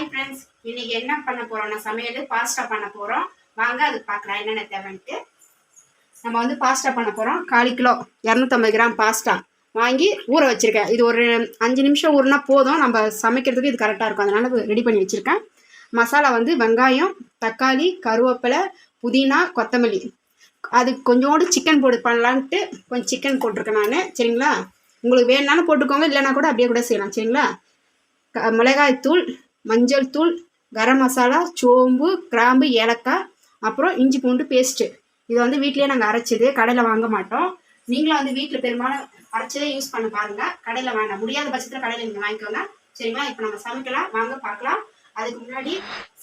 Hi friends, இன்னைக்கு என்ன பண்ண போறோம்னா சமையல் பாஸ்தா பண்ண போறோம். வாங்க அது பார்க்கலாம் என்னென்ன தேவைன்ட்டு. நம்ம வந்து பாஸ்தா பண்ண போறோம். 1/4 கிலோ 250 கிராம் பாஸ்தா வாங்கி ஊற வச்சிருக்கேன். இது ஒரு 5 நிமிஷம் ஊறினா போதும். நம்ம சமைக்கிறதுக்கு இது கரெக்டாக இருக்கும். அதனால ரெடி பண்ணி வச்சிருக்கேன். மசாலா வந்து வெங்காயம், தக்காளி, கருவேப்பிலை, புதினா, கொத்தமல்லி. அது கொஞ்சோண்டு சிக்கன் போட்டு பண்ணலான்ட்டு கொஞ்சம் சிக்கன் போட்டிருக்கேன் நான். சரிங்களா? உங்களுக்கு வேணுனாலும் போட்டுக்கோங்க, இல்லைன்னா கூட அப்படியே கூட செய்யலாம். சரிங்களா? மிளகாய் தூள், மஞ்சள் தூள், கரம் மசாலா, சோம்பு, கிராம்பு, ஏலக்காய், அப்புறம் இஞ்சி பூண்டு பேஸ்ட்டு. இதை வந்து வீட்லேயே நாங்கள் அரைச்சது, கடையில் வாங்க மாட்டோம். நீங்களும் வந்து வீட்டில் பெரும்பாலும் அரைச்சதே யூஸ் பண்ண பாருங்கள். கடையில் வேண்டாம், முடியாத பட்சத்தில் கடையில் நீங்கள் வாங்கிக்கோங்க. சரிங்களா? இப்போ நம்ம சமைக்கலாம், வாங்க பார்க்கலாம். அதுக்கு முன்னாடி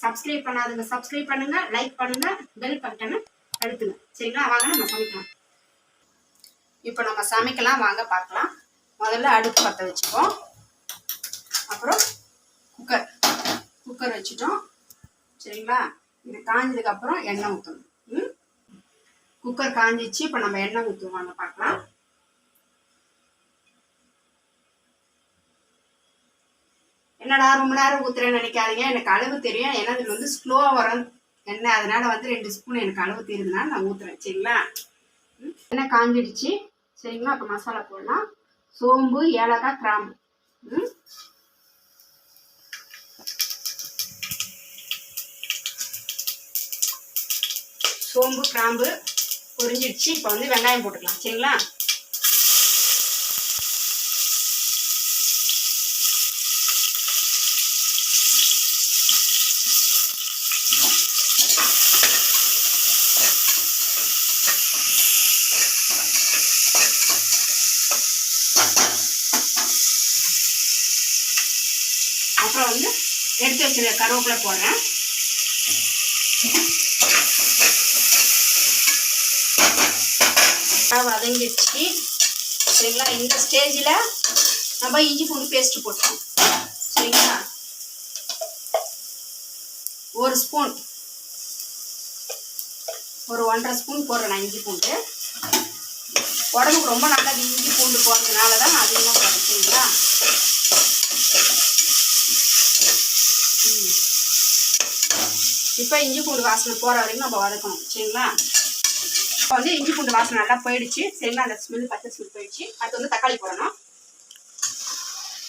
சப்ஸ்கிரைப் பண்ணாதவங்க சப்ஸ்கிரைப் பண்ணுங்கள், லைக் பண்ணுங்கள், பெல் பட்டனை அழுத்துங்க. சரிங்களா? வாங்க நம்ம சமைக்கலாம். இப்போ நம்ம சமைக்கலாம், வாங்க பார்க்கலாம். முதல்ல அடுப்பு பற்ற வச்சுப்போம். அப்புறம் குக்கர் வச்சுட்டோம். சரிங்களா? இது காஞ்சதுக்கப்புறம் எண்ணெய் ஊற்றணும். குக்கர் காஞ்சிச்சு. இப்போ நம்ம எண்ணெய் ஊற்றுவாங்க பார்க்கலாம். என்னடா ரொம்ப நேரம் ஊற்றுறேன்னு நினைக்காதீங்க, எனக்கு அளவு தெரியும். ஏன்னா இது வந்து ஸ்லோவாக வரும் எண்ணெய், அதனால வந்து 2 ஸ்பூன் எனக்கு அளவு தெரியுதுனால நான் ஊற்றுறேன். சரிங்களா? எண்ணெய் காஞ்சிடுச்சு. சரிங்களா? இப்போ மசாலா போடலாம். சோம்பு, ஏலக்காய், கிராம்பு. சோம்பு, கிராம்பு பொரிஞ்சிடுச்சு. இப்போ வந்து வெங்காயம் போட்டுக்கலாம். சரிங்களா? அப்புறம் வந்து எடுத்து வச்சிருக்க கருவேப்பிலை போடுறேன். வதங்கிடுச்சு. சரிங்களா? இந்த ஸ்டேஜில் நம்ம இஞ்சி பூண்டு பேஸ்ட்டு போட்டோம். சரிங்களா? 1 ஸ்பூன், ஒரு 1.5 ஸ்பூன் போடுறேன் நான் இஞ்சி பூண்டு. உடம்புக்கு ரொம்ப நல்லது இஞ்சி பூண்டு போடுறதுனால தான் நான் அதிகமாக போடுறேன். சரிங்களா? இப்போ இஞ்சி பூண்டு வாசனை போகிற வரைக்கும் நம்ம வதக்கணும். சரிங்களா? இப்போ வந்து இஞ்சி பூண்டு வாசனை நல்லா போயிடுச்சு. சரிங்களா? அந்த ஸ்மெல், பச்சை ஸ்மெல் போயிடுச்சு. அடுத்து வந்து தக்காளி போடணும்.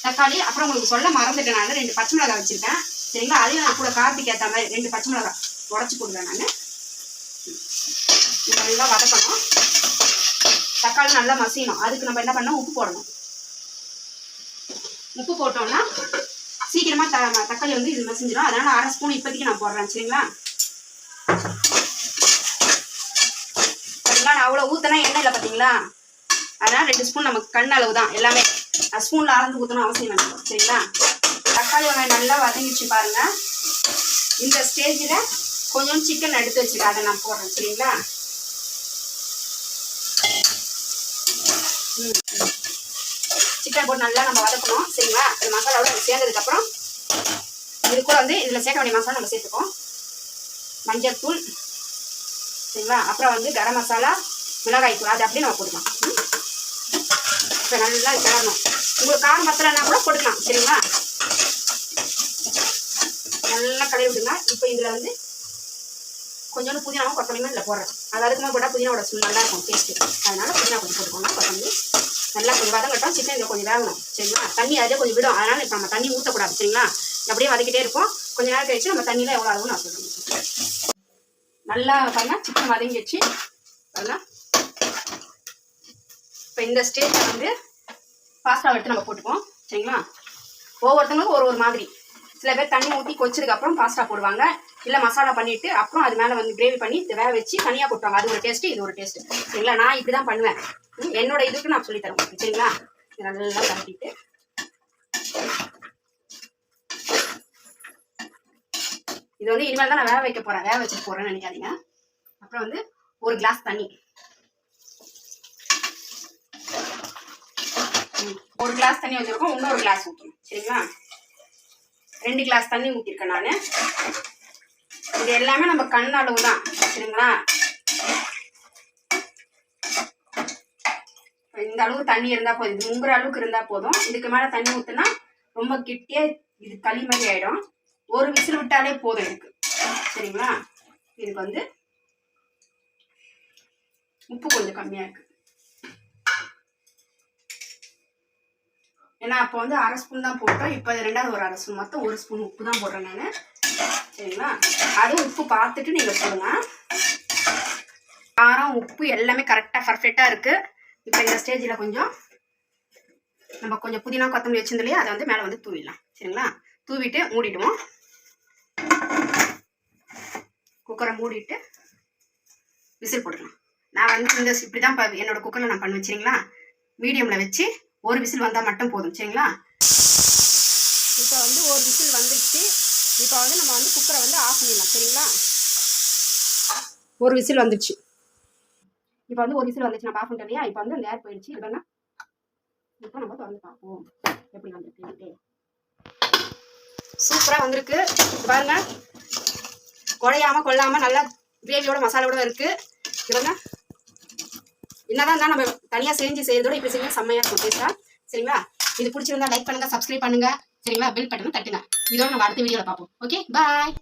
தக்காளி அப்புறம் உங்களுக்கு சொல்ல மறந்துட்டேன், நான் 2 பச்சை மிளகாய் வச்சுருக்கேன். சரிங்களா? அதையும் நான் கூட காரத்துக்கு ஏற்ற மாதிரி 2 பச்சை மிளகாய் உடச்சி போடுவேன் நான். நல்லா வதக்கணும். தக்காளி நல்லா மசியணும். அதுக்கு நம்ம என்ன பண்ணணும், உப்பு போடணும். உப்பு போட்டோம்னா சீக்கிரமாக தக்காளி வந்து இது மசிஞ்சிடும். அதனால் 1/2 ஸ்பூன் இப்போதைக்கு நான் போடுறேன். சரிங்களா? நான் அவ்வளோ ஊற்றினா எண்ணெய் இல்லை பார்த்தீங்களா? அதனால் 2 ஸ்பூன் நமக்கு கண் அளவு தான் எல்லாமே. ஸ்பூனில் அளந்து ஊற்றணும் அவசியம் வேணும். சரிங்களா? தக்காளி வெங்காயம் நல்லா வதங்கிச்சு பாருங்கள். இந்த ஸ்டேஜில் கொஞ்சம் சிக்கன் எடுத்து வச்சுருக்கேன், அதை நான் போடுறேன். சரிங்களா? சிக்கன் போட்டு நல்லா நம்ம வதக்கணும். சரிங்களா? இந்த மசாலாவோட சேர்ந்ததுக்கப்புறம் இது கூட வந்து இதில் சேர்க்க வேண்டிய மசாலா நம்ம சேர்த்துப்போம். மஞ்சள் தூள். சரிங்களா? அப்புறம் வந்து கரம் மசாலா, மிளகாய் தூள், அது அப்படியே நம்ம போட்டுக்கலாம். இப்போ நல்லா கிளறணும். உங்களுக்கு காரம் பத்தலைன்னா கூட போட்டுக்கலாம். சரிங்களா? நல்லா கலரி விட்டுங்க. இப்போ இதில் வந்து கொஞ்சோண்டு புதினாவும் கொத்தமல்லியும் இதில் போடுறேன். அது அதுக்குமே போட்டால் புதினாவோட ஸ்மெல் நல்லா இருக்கும், டேஸ்ட்டு. அதனால் புதினா கொஞ்சம் போட்டுக்கோங்க. கொத்தமல்லி நல்லா கொஞ்சம் வதங்கட்டும். சிக்கன் இதில் கொஞ்சம் வேகணும். சரிங்களா? தண்ணி அதே கொஞ்சம் விடும். அதனால் இப்போ நம்ம தண்ணி ஊற்றக்கூடாது. சரிங்களா? அப்படியே வதக்கிட்டே இருப்போம். கொஞ்சம் நேரம் கழிச்சு நம்ம தண்ணியில் எவ்வளோ ஆகும்னு நான் சொல்கிறேன். நல்லா பாருங்க, சிக்கன் வதங்கிடுச்சு பாருங்க. இப்போ இந்த ஸ்டேஜில் வந்து பாஸ்தா எடுத்து நம்ம போட்டுப்போம். சரிங்களா? ஒவ்வொருத்தவங்களுக்கும் ஒரு மாதிரி. சில பேர் தண்ணி ஊற்றி கொச்சதுக்கப்புறம் பாஸ்தா போடுவாங்க. இல்லை மசாலா பண்ணிவிட்டு அப்புறம் அது மேலே வந்து கிரேவி பண்ணி வேக வச்சு தனியாக போட்டுவாங்க. அது ஒரு டேஸ்ட்டு, இது ஒரு டேஸ்ட்டு. சரிங்களா? நான் இப்படி தான் பண்ணுவேன். என்னோட இதுக்கு நான் சொல்லித்தரேன். சரிங்களா? நல்லா கட்டிட்டு இது வந்து இனிமேல் தான் நான் வேக வைக்க போகிறேன். வேக வச்சுட்டு போகிறேன்னு நினைக்காதீங்க. அப்புறம் வந்து 1 கிளாஸ் தண்ணி, 1 கிளாஸ் தண்ணி வச்சுருக்கோம். இன்னொரு கிளாஸ் ஊற்றணும். சரிங்களா? 2 கிளாஸ் தண்ணி ஊற்றிருக்கேன் நான். இது எல்லாமே நம்ம கண் அளவு தான். சரிங்களா? இந்த அளவுக்கு தண்ணி இருந்தால் போதும். இது முங்குற அளவுக்கு இருந்தால் போதும். இதுக்கு மேலே தண்ணி ஊற்றினா ரொம்ப கெட்டியாக இது களி மாதிரி ஆகிடும். ஒரு விசில் விட்டாலே போதும் எனக்கு. சரிங்களா? இதுக்கு வந்து உப்பு கொஞ்சம் கம்மியாக இருக்குது. ஏன்னா அப்போ வந்து 1/2 ஸ்பூன் தான் போட்டோம். இப்போ 2வது ஒரு 1/2 ஸ்பூன், மொத்தம் 1 ஸ்பூன் உப்பு தான் போடுறேன் நான். சரிங்களா? அதுவும் உப்பு பார்த்துட்டு நீங்கள் போடுங்க. காரம் உப்பு எல்லாமே கரெக்டாக பர்ஃபெக்டாக இருக்குது. இப்போ இந்த ஸ்டேஜில் கொஞ்சம் நம்ம கொஞ்சம் புதினா கொத்தமல்லி வச்சிருந்தோம் இல்லையா, அதை வந்து மேலே வந்து தூவிடலாம். சரிங்களா? தூவிட்டு மூடிடுவோம். குக்கரை மூடிட்டு விசில் போட்டுக்கலாம். நான் வந்து இந்த இப்படி தான் என்னோட குக்கரில் நான் பண்ணுவேன். சரிங்களா? மீடியமில் வச்சு ஒரு விசில் வந்தால் மட்டும் போதும். சரிங்களா? இப்போ வந்து ஒரு விசில் வந்துடுச்சு. இப்போ வந்து நம்ம வந்து குக்கரை வந்து ஆஃப் பண்ணிடலாம். சரிங்களா? ஒரு விசில் வந்துடுச்சு. இப்போ வந்து ஒரு விசில் வந்துச்சு, நம்ம ஆஃப் பண்ணிட்டோம் இல்லையா. இப்போ வந்து அந்த ஏர் போயிடுச்சு. இல்லைன்னா இப்போ நம்ம திறந்து பார்ப்போம் எப்படி வந்துருக்கு. சூப்பராக வந்திருக்கு பாருங்க. குழையாமல் கொள்ளாமல் நல்லா கிரேவியோட மசாலாவோட இருக்குது. இல்லைங்க, என்னதான் தான் நம்ம தனியாக செய்யறதோட இப்படி செஞ்சா செம்மையாக இருக்கும் டேஸ்ட்டாக. சரிங்களா? இது பிடிச்சிருந்தா லைக் பண்ணுங்கள், சப்ஸ்கிரைப் பண்ணுங்கள். சரிங்களா? பெல் பட்டனை தட்டுங்க. இதோட நம்ம அடுத்த வீடியோவில் பார்ப்போம். ஓகே, பாய்.